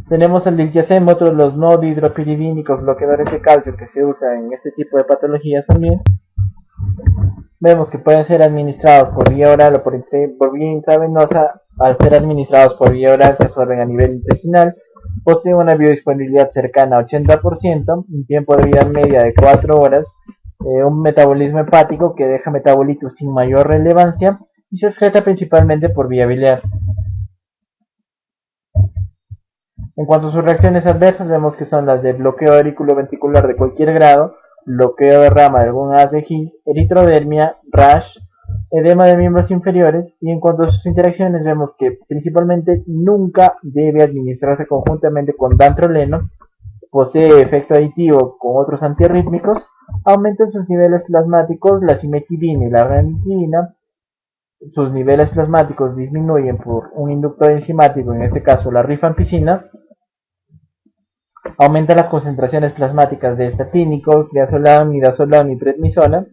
Tenemos el diltiazem, otro de los no dihidropiridínicos bloqueadores de calcio que se usa en este tipo de patologías también. Vemos que pueden ser administrados por vía oral o por vía intravenosa. Al ser administrados por vía oral se absorben a nivel intestinal, posee una biodisponibilidad cercana a 80%, un tiempo de vida media de 4 horas, un metabolismo hepático que deja metabolitos sin mayor relevancia y se excreta principalmente por vía biliar. En cuanto a sus reacciones adversas, vemos que son las de bloqueo auriculoventricular de cualquier grado, bloqueo de rama de algún haz de His, eritrodermia, rash, edema de miembros inferiores, y en cuanto a sus interacciones vemos que principalmente nunca debe administrarse conjuntamente con dantroleno, posee efecto aditivo con otros antiarrítmicos, aumentan sus niveles plasmáticos, la cimetidina y la ranitidina, sus niveles plasmáticos disminuyen por un inductor enzimático, en este caso la rifampicina, aumenta las concentraciones plasmáticas de estatínicos, triazolam, midazolam y prednisona.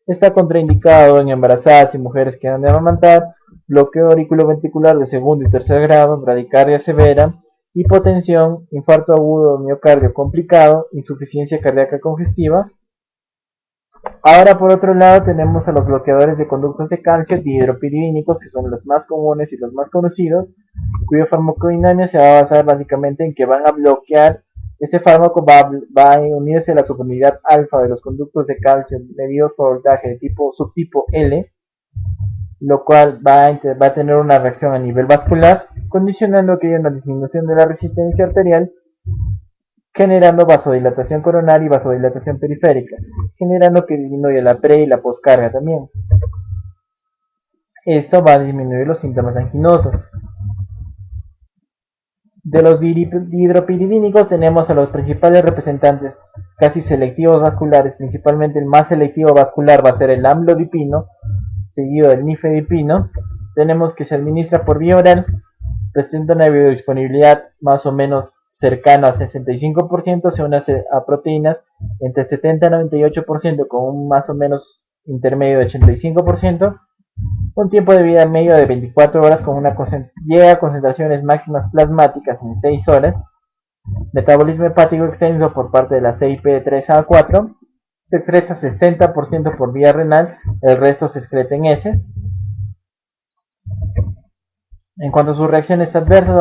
Está contraindicado en embarazadas y mujeres que han de amamantar, bloqueo auriculoventricular de segundo y tercer grado, bradicardia severa, hipotensión, infarto agudo de miocardio complicado, insuficiencia cardíaca congestiva. Ahora, por otro lado, tenemos a los bloqueadores de conductos de calcio dihidropiridínicos, que son los más comunes y los más conocidos, cuya farmacodinámica se va a basar básicamente en que van a bloquear. Este fármaco va a unirse a la subunidad alfa de los conductos de calcio medidos por voltaje de subtipo L, lo cual va a tener una reacción a nivel vascular, condicionando que haya una disminución de la resistencia arterial, generando vasodilatación coronaria y vasodilatación periférica, generando que disminuya la pre y la poscarga también. Esto va a disminuir los síntomas anginosos. De los dihidropiridínicos tenemos a los principales representantes casi selectivos vasculares, principalmente el más selectivo vascular va a ser el amlodipino, seguido del nifedipino. Tenemos que se administra por vía oral, presenta una biodisponibilidad más o menos cercana al 65%, se une a proteínas entre 70 y 98%, con un más o menos intermedio de 85%, un tiempo de vida medio de 24 horas, llega a concentraciones máximas plasmáticas en 6 horas, metabolismo hepático extenso por parte de la CYP3A4, se excreta 60% por vía renal, el resto se excreta en heces. En cuanto a sus reacciones adversas,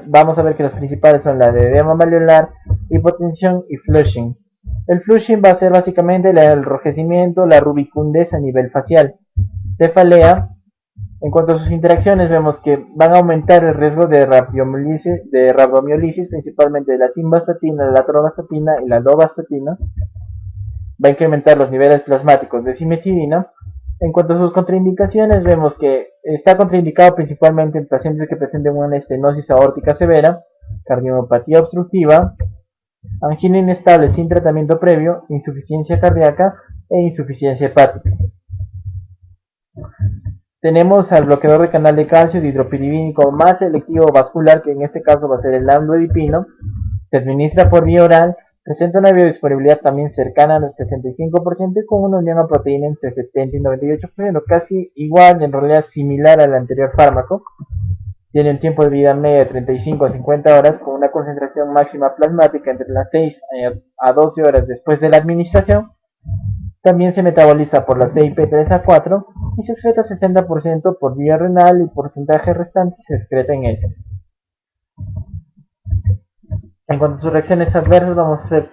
vamos a ver que las principales son la de edema malleolar, hipotensión y flushing. El flushing va a ser básicamente el enrojecimiento, la rubicundez a nivel facial. Cefalea. En cuanto a sus interacciones, vemos que van a aumentar el riesgo de rabdomiolisis, principalmente de la simvastatina, la atorvastatina y la lovastatina. Va a incrementar los niveles plasmáticos de cimetidina. En cuanto a sus contraindicaciones, vemos que está contraindicado principalmente en pacientes que presenten una estenosis aórtica severa, cardiomopatía obstructiva, angina inestable sin tratamiento previo, insuficiencia cardíaca e insuficiencia hepática. Tenemos al bloqueador de canal de calcio dihidropiridínico más selectivo vascular, que en este caso va a ser el amlodipino. Se administra por vía oral, presenta una biodisponibilidad también cercana al 65% y con una unión a proteína entre 70 y 98%, casi igual, en realidad similar al anterior fármaco. Tiene un tiempo de vida media de 35 a 50 horas, con una concentración máxima plasmática entre las 6 a 12 horas después de la administración. También se metaboliza por la CYP3A4 y se excreta 60% por vía renal y el porcentaje restante se excreta en heces. En cuanto a sus reacciones adversas,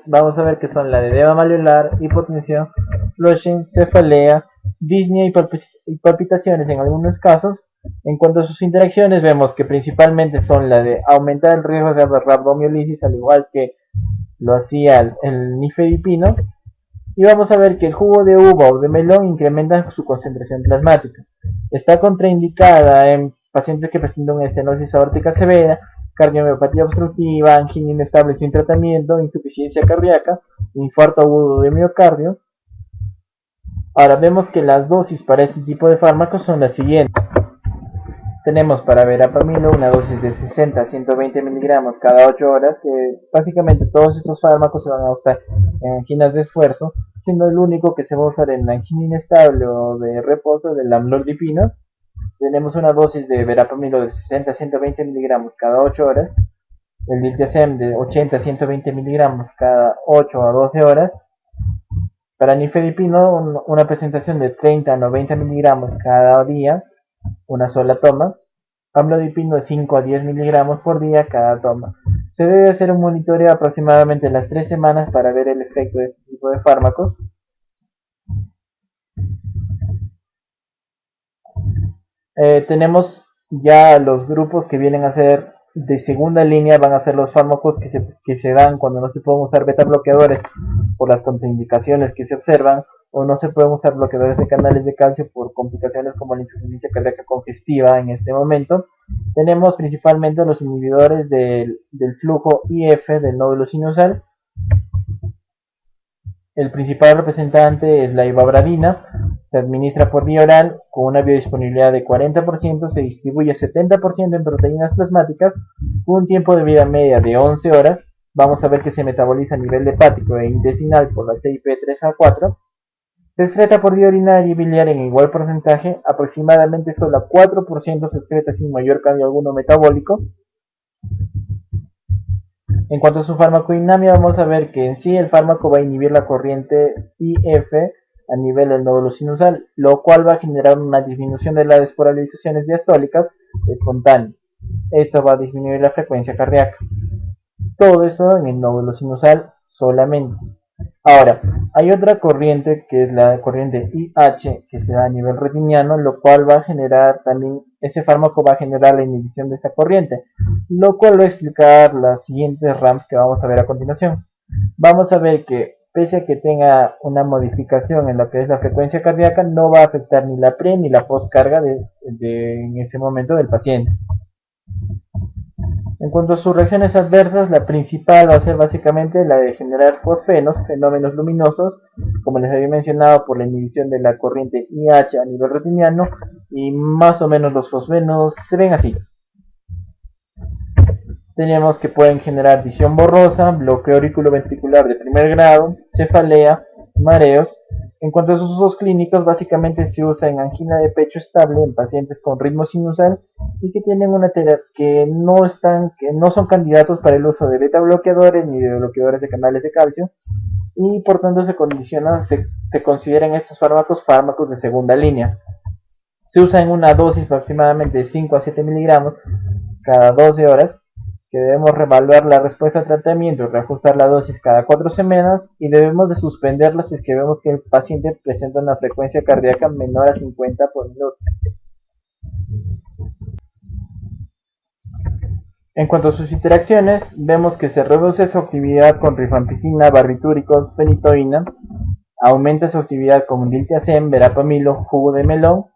vamos a ver que son la de edema malleolar, hipotensión, flushing, cefalea, disnea y palpitaciones en algunos casos. En cuanto a sus interacciones, vemos que principalmente son la de aumentar el riesgo de rabdomiolisis, al igual que lo hacía el nifedipino. Y vamos a ver que el jugo de uva o de melón incrementa su concentración plasmática. Está contraindicada en pacientes que presentan una estenosis aórtica severa, cardiomopatía obstructiva, angina inestable sin tratamiento, insuficiencia cardíaca, infarto agudo de miocardio. Ahora vemos que las dosis para este tipo de fármacos son las siguientes. Tenemos para verapamilo una dosis de 60 a 120 miligramos cada 8 horas, que básicamente todos estos fármacos se van a usar en anginas de esfuerzo, siendo el único que se va a usar en angina inestable o de reposo del amlodipino. Tenemos una dosis de verapamilo de 60 a 120 miligramos cada 8 horas. el diltiazem de 80 a 120 miligramos cada 8 a 12 horas. Para nifedipino, una presentación de 30 a 90 miligramos cada día, una sola toma. Amlodipino de 5 a 10 miligramos por día cada toma. Se debe hacer un monitoreo aproximadamente en las 3 semanas para ver el efecto de este tipo de fármacos. Tenemos ya los grupos que vienen a ser de segunda línea, van a ser los fármacos que se dan cuando no se pueden usar beta bloqueadores por las contraindicaciones que se observan, o no se pueden usar bloqueadores de canales de calcio por complicaciones como la insuficiencia cardíaca congestiva en este momento. Tenemos principalmente los inhibidores del flujo IF del nódulo sinusal. El principal representante es la ivabradina. Se administra por vía oral con una biodisponibilidad de 40%, se distribuye 70% en proteínas plasmáticas con un tiempo de vida media de 11 horas. Vamos a ver que se metaboliza a nivel hepático e intestinal por la CYP3A4. Se excreta por vía urinaria y biliar en igual porcentaje, aproximadamente solo 4% se excreta sin mayor cambio alguno metabólico. En cuanto a su farmacodinamia, vamos a ver que en sí el fármaco va a inhibir la corriente IF a nivel del nódulo sinusal, lo cual va a generar una disminución de las despolarizaciones diastólicas espontáneas. Esto va a disminuir la frecuencia cardíaca. Todo eso en el nódulo sinusal solamente. Ahora, hay otra corriente que es la corriente IH que se da a nivel retiniano, lo cual va a generar también, ese fármaco va a generar la inhibición de esta corriente, lo cual va a explicar las siguientes RAMs que vamos a ver a continuación. Vamos a ver que pese a que tenga una modificación en lo que es la frecuencia cardíaca, no va a afectar ni la pre ni la postcarga en ese momento del paciente. En cuanto a sus reacciones adversas, la principal va a ser básicamente la de generar fosfenos, fenómenos luminosos, como les había mencionado, por la inhibición de la corriente IH a nivel retiniano, y más o menos los fosfenos se ven así. Tenemos que pueden generar visión borrosa, bloqueo auriculoventricular de primer grado, cefalea, mareos. En cuanto a sus usos clínicos, básicamente se usa en angina de pecho estable en pacientes con ritmo sinusal y que tienen una terapia que no son candidatos para el uso de beta bloqueadores ni de bloqueadores de canales de calcio, y por tanto se consideran estos fármacos de segunda línea. Se usa en una dosis aproximadamente de 5 a 7 miligramos cada 12 horas, que debemos reevaluar la respuesta al tratamiento y reajustar la dosis cada 4 semanas, y debemos de suspenderla si es que vemos que el paciente presenta una frecuencia cardíaca menor a 50 por minuto. En cuanto a sus interacciones, vemos que se reduce su actividad con rifampicina, barbitúricos, fenitoína, aumenta su actividad con diltiazem, verapamilo, jugo de melón.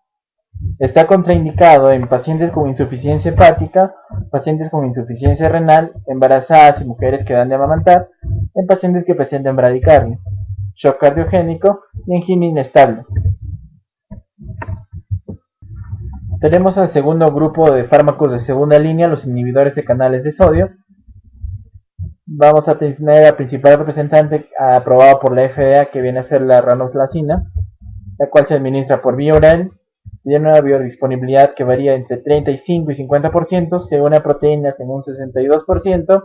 Está contraindicado en pacientes con insuficiencia hepática, pacientes con insuficiencia renal, embarazadas y mujeres que dan de amamantar, en pacientes que presentan bradicardia, shock cardiogénico y angina inestable. Tenemos al segundo grupo de fármacos de segunda línea, los inhibidores de canales de sodio. Vamos a tener al principal representante aprobado por la FDA, que viene a ser la ranolazina, la cual se administra por vía oral. Tiene una biodisponibilidad que varía entre 35 y 50%, según a proteínas en un 62%,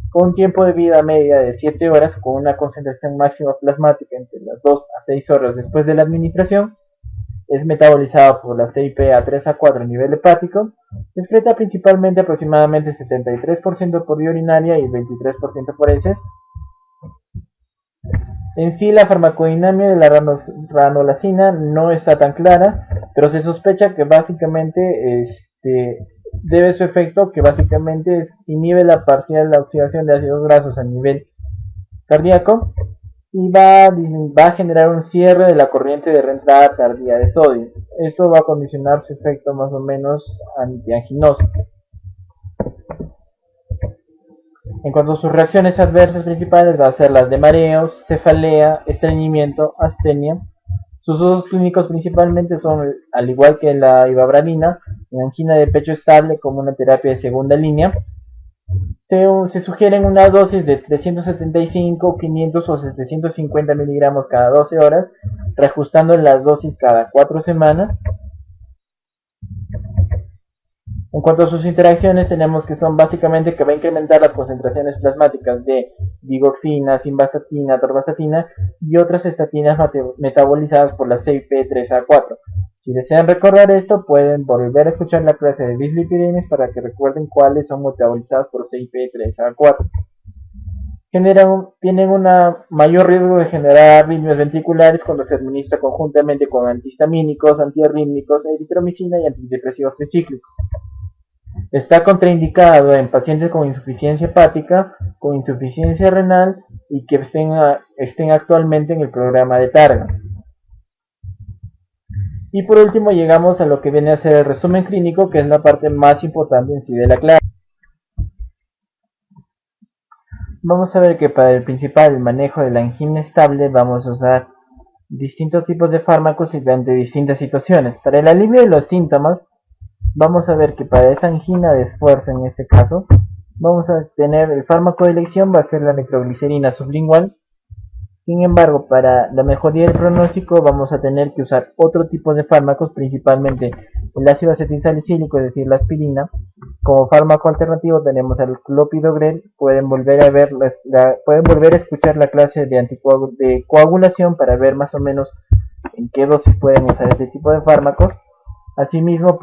con un tiempo de vida media de 7 horas, con una concentración máxima plasmática entre las 2 a 6 horas después de la administración. Es metabolizado por la CYP3A4 a nivel hepático. Se excreta principalmente aproximadamente 73% por vía urinaria y 23% por heces. En sí, la farmacodinamia de la ranolazina no está tan clara, pero se sospecha que básicamente debe su efecto, que básicamente inhibe la parcial oxidación de ácidos grasos a nivel cardíaco, y va a generar un cierre de la corriente de reentrada tardía de sodio. Esto va a condicionar su efecto más o menos antianginoso. En cuanto a sus reacciones adversas principales, va a ser las de mareos, cefalea, estreñimiento, astenia. Sus usos clínicos principalmente son, al igual que la ivabradina, en angina de pecho estable como una terapia de segunda línea. Se sugieren una dosis de 375, 500 o 750 miligramos cada 12 horas, reajustando las dosis cada 4 semanas. En cuanto a sus interacciones, tenemos que son básicamente que va a incrementar las concentraciones plasmáticas de digoxina, simvastatina, atorvastatina y otras estatinas metabolizadas por la CYP3A4. Si desean recordar esto, pueden volver a escuchar la clase de dislipidemias para que recuerden cuáles son metabolizadas por CYP3A4. Tienen un mayor riesgo de generar arritmias ventriculares cuando se administra conjuntamente con antihistamínicos, antiarrítmicos, eritromicina y antidepresivos tricíclicos. Está contraindicado en pacientes con insuficiencia hepática, con insuficiencia renal y que estén actualmente en el programa de Targa. Y por último llegamos a lo que viene a ser el resumen clínico, que es la parte más importante en sí de la clase. Vamos a ver que para el principal manejo de la angina estable vamos a usar distintos tipos de fármacos y ante distintas situaciones. Para el alivio de los síntomas, vamos a ver que para esa angina de esfuerzo en este caso, vamos a tener el fármaco de elección va a ser la nitroglicerina sublingual. Sin embargo, para la mejoría del pronóstico vamos a tener que usar otro tipo de fármacos, principalmente el ácido acetilsalicílico, es decir, la aspirina. Como fármaco alternativo tenemos el clopidogrel. Pueden volver a escuchar la clase de coagulación para ver más o menos en qué dosis pueden usar este tipo de fármacos. Asimismo,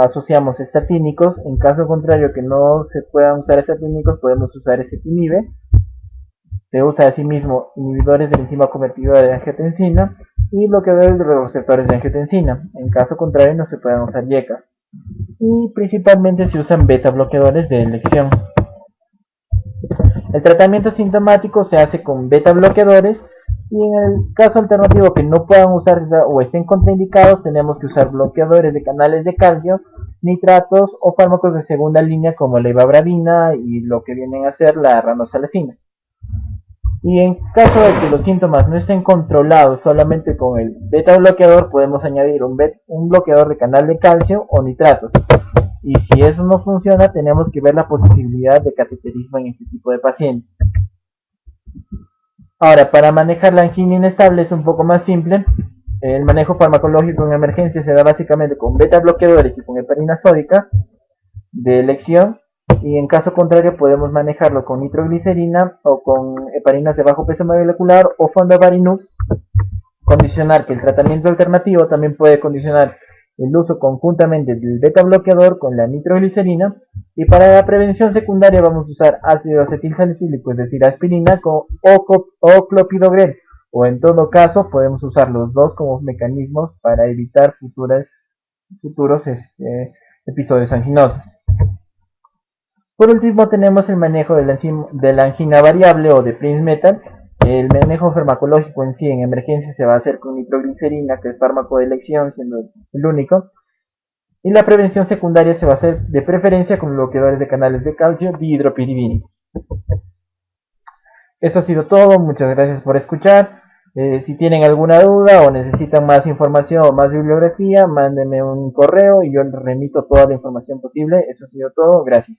asociamos estatínicos. En caso contrario que no se puedan usar estatínicos, podemos usar ezetimibe. Se usa asimismo inhibidores de la enzima convertidora de angiotensina y bloqueadores de los receptores de angiotensina. En caso contrario, no se pueden usar YECA. Y principalmente se usan beta bloqueadores de elección. El tratamiento sintomático se hace con beta bloqueadores y en el caso alternativo que no puedan usar o estén contraindicados, tenemos que usar bloqueadores de canales de calcio, nitratos o fármacos de segunda línea como la ivabradina y lo que vienen a ser la ranosalacina. Y en caso de que los síntomas no estén controlados solamente con el beta bloqueador, podemos añadir un bloqueador de canal de calcio o nitratos. Y si eso no funciona, tenemos que ver la posibilidad de cateterismo en este tipo de pacientes. Ahora, para manejar la angina inestable es un poco más simple. El manejo farmacológico en emergencia se da básicamente con beta bloqueadores y con heparina sódica de elección. Y en caso contrario podemos manejarlo con nitroglicerina o con heparinas de bajo peso molecular o fondaparinux. Condicionar que el tratamiento alternativo también puede condicionar el uso conjuntamente del beta bloqueador con la nitroglicerina. Y para la prevención secundaria vamos a usar ácido acetilsalicílico, es decir, aspirina o clopidogrel. O en todo caso podemos usar los dos como mecanismos para evitar futuros episodios anginosos. Por último tenemos el manejo de la angina variable o de Prince Metal. El manejo farmacológico en sí en emergencia se va a hacer con nitroglicerina, que es fármaco de elección, siendo el único. Y la prevención secundaria se va a hacer de preferencia con bloqueadores de canales de calcio dihidropirivíricos. Eso ha sido todo, muchas gracias por escuchar. Si tienen alguna duda o necesitan más información o más bibliografía, mándenme un correo y yo les remito toda la información posible. Eso ha sido todo, gracias.